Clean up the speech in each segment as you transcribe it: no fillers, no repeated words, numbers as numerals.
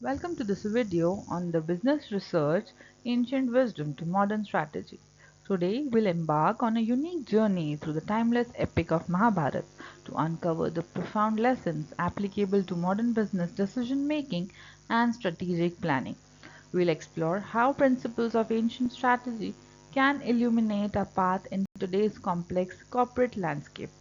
Welcome to this video on the business research, ancient wisdom to modern strategy. Today we'll embark on a unique journey through the timeless epic of Mahabharata to uncover the profound lessons applicable to modern business decision making and strategic planning. We'll explore how principles of ancient strategy can illuminate our path in today's complex corporate landscape.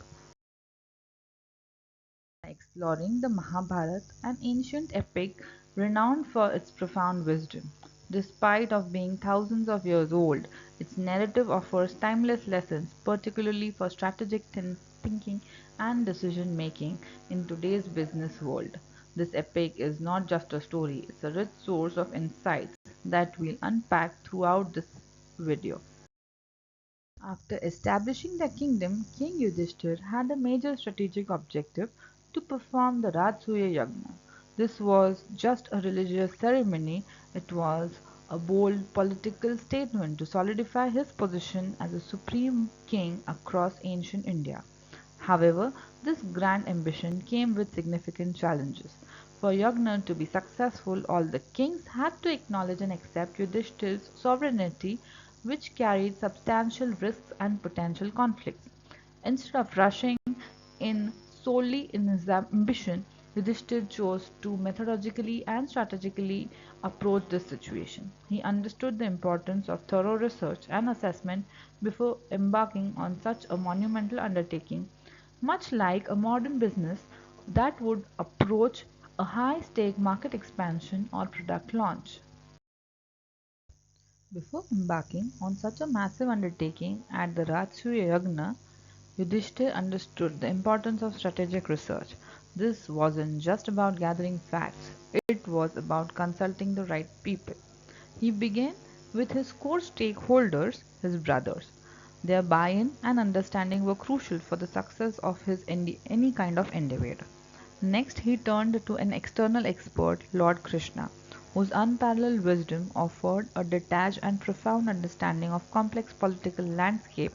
Exploring the Mahabharata, an ancient epic renowned for its profound wisdom. Despite of being thousands of years old, its narrative offers timeless lessons, particularly for strategic thinking and decision making in today's business world. This epic is not just a story, it's a rich source of insights that we'll unpack throughout this video. After establishing the kingdom, King Yudhishthira had a major strategic objective to perform the Rajasuya Yagna. This was just a religious ceremony, it was a bold political statement to solidify his position as a supreme king across ancient India. However, this grand ambition came with significant challenges. For Yagna to be successful, all the kings had to acknowledge and accept Yudhishthir's sovereignty, which carried substantial risks and potential conflicts. Instead of rushing in solely in his ambition, Yudhishthir chose to methodologically and strategically approach this situation. He understood the importance of thorough research and assessment before embarking on such a monumental undertaking, much like a modern business that would approach a high-stake market expansion or product launch. Before embarking on such a massive undertaking at the Rajasuya Yagna, Yudhishthir understood the importance of strategic research. This wasn't just about gathering facts, it was about consulting the right people. He began with his core stakeholders, his brothers. Their buy-in and understanding were crucial for the success of his any kind of endeavor. Next, he turned to an external expert, Lord Krishna, whose unparalleled wisdom offered a detached and profound understanding of complex political landscape.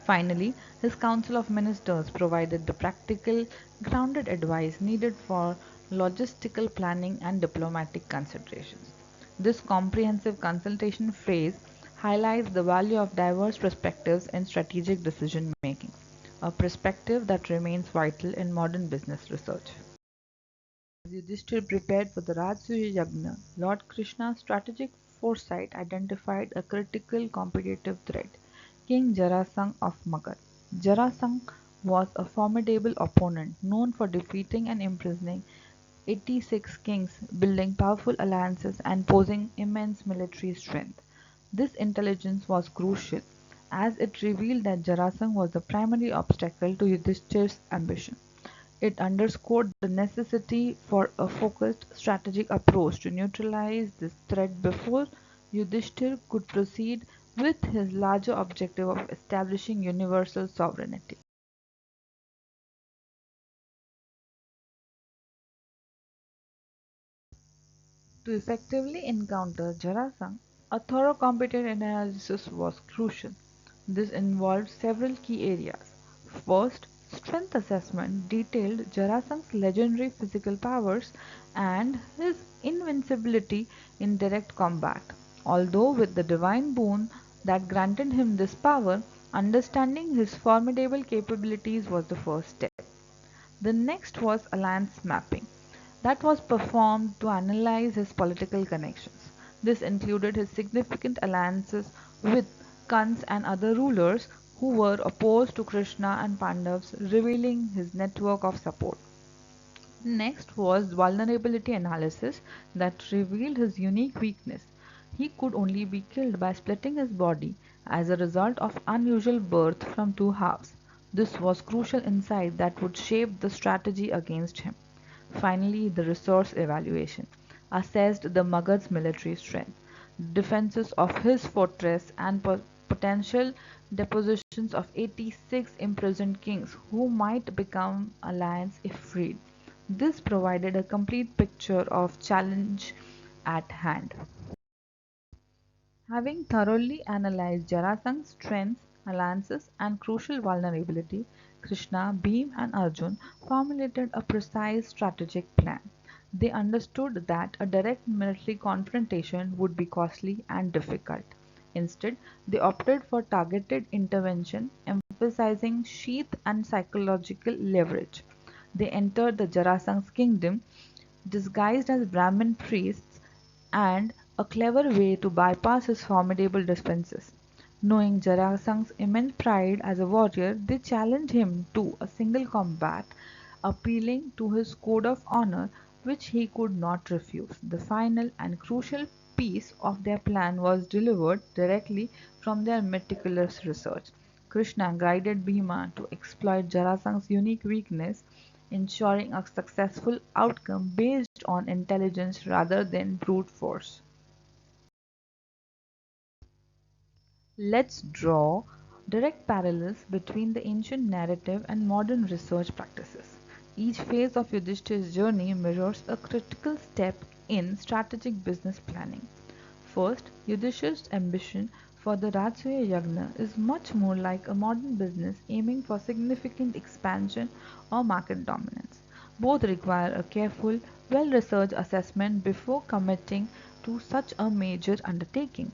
Finally, his council of ministers provided the practical, grounded advice needed for logistical planning and diplomatic considerations. This comprehensive consultation phase highlights the value of diverse perspectives in strategic decision making, a perspective that remains vital in modern business research. As Yudhishthir prepared for the Rajasuya Yagna, Lord Krishna's strategic foresight identified a critical competitive threat: King Jarasandha of Magad. Jarasandha was a formidable opponent, known for defeating and imprisoning 86 kings, building powerful alliances and posing immense military strength. This intelligence was crucial, as it revealed that Jarasandha was the primary obstacle to Yudhishthir's ambition. It underscored the necessity for a focused strategic approach to neutralize this threat before Yudhishthir could proceed with his larger objective of establishing universal sovereignty. To effectively encounter Jarasandha, a thorough competitive analysis was crucial. This involved several key areas. First, strength assessment detailed Jarasandha's legendary physical powers and his invincibility in direct combat. Although with the divine boon that granted him this power, understanding his formidable capabilities was the first step. The next was alliance mapping, that was performed to analyze his political connections. This included his significant alliances with Kans and other rulers who were opposed to Krishna and Pandavas, revealing his network of support. Next was vulnerability analysis that revealed his unique weakness. He could only be killed by splitting his body as a result of unusual birth from two halves. This was crucial insight that would shape the strategy against him. Finally, the resource evaluation assessed the Magad's military strength, defenses of his fortress, and potential depositions of 86 imprisoned kings who might become alliance if freed. This provided a complete picture of challenge at hand. Having thoroughly analyzed Jarasandha's strengths, alliances, and crucial vulnerability, Krishna, Bhim, and Arjun formulated a precise strategic plan. They understood that a direct military confrontation would be costly and difficult. Instead, they opted for targeted intervention, emphasizing sheath and psychological leverage. They entered the Jarasang's kingdom disguised as Brahmin priests, and a clever way to bypass his formidable defenses. Knowing Jarasang's immense pride as a warrior, they challenged him to a single combat, appealing to his code of honor, which he could not refuse. The final and crucial piece of their plan was delivered directly from their meticulous research. Krishna guided Bhima to exploit Jarasang's unique weakness, ensuring a successful outcome based on intelligence rather than brute force. Let's draw direct parallels between the ancient narrative and modern research practices. Each phase of Yudhishthir's journey mirrors a critical step in strategic business planning. First, Yudhishthir's ambition for the Rajasuya Yagna is much more like a modern business aiming for significant expansion or market dominance. Both require a careful, well researched assessment before committing to such a major undertaking.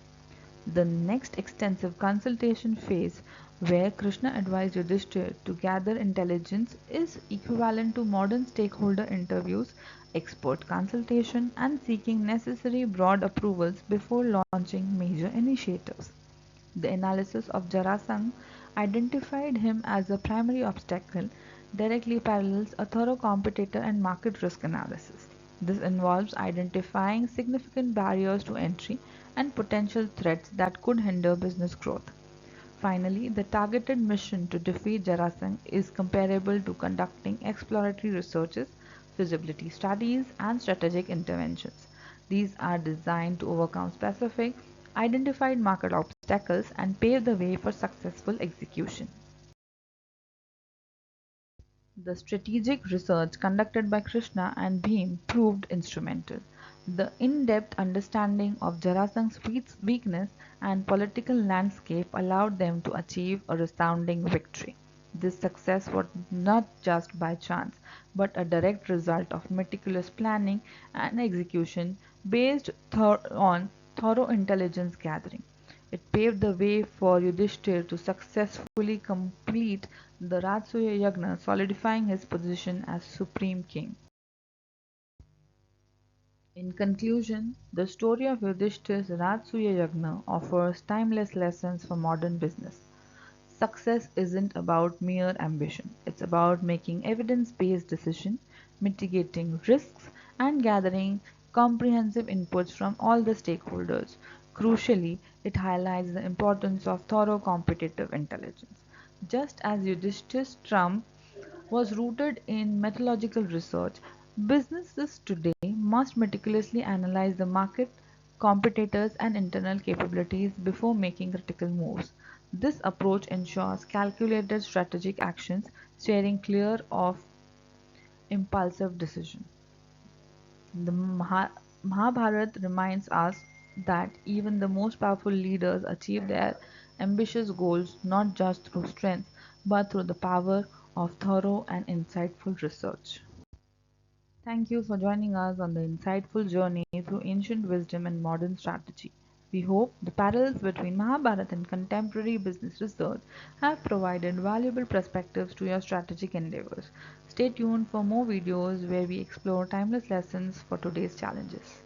The next extensive consultation phase, where Krishna advised Yudhishthira to gather intelligence, is equivalent to modern stakeholder interviews, expert consultation, and seeking necessary broad approvals before launching major initiatives. The analysis of Jarasandh identified him as a primary obstacle, directly parallels a thorough competitor and market risk analysis. This involves identifying significant barriers to entry and potential threats that could hinder business growth. Finally, the targeted mission to defeat Jarasandh is comparable to conducting exploratory researches, feasibility studies, and strategic interventions. These are designed to overcome specific, identified market obstacles and pave the way for successful execution. The strategic research conducted by Krishna and Bhim proved instrumental. The in-depth understanding of Jarasandh's weakness and political landscape allowed them to achieve a resounding victory. This success was not just by chance, but a direct result of meticulous planning and execution based on thorough intelligence gathering. It paved the way for Yudhishthir to successfully complete the Rajasuya Yagna, solidifying his position as supreme king. In conclusion, the story of Yudhishthir's Rajasuya Yagna offers timeless lessons for modern business. Success isn't about mere ambition, it's about making evidence based decisions, mitigating risks, and gathering comprehensive inputs from all the stakeholders. Crucially, it highlights the importance of thorough competitive intelligence. Just as Yudhishthir's trump was rooted in methodological research, businesses today must meticulously analyze the market, competitors, and internal capabilities before making critical moves. This approach ensures calculated strategic actions, steering clear of impulsive decisions. The Mahabharata reminds us that even the most powerful leaders achieve their ambitious goals not just through strength but through the power of thorough and insightful research. Thank you for joining us on the insightful journey through ancient wisdom and modern strategy. We hope the parallels between Mahabharata and contemporary business research have provided valuable perspectives to your strategic endeavors. Stay tuned for more videos where we explore timeless lessons for today's challenges.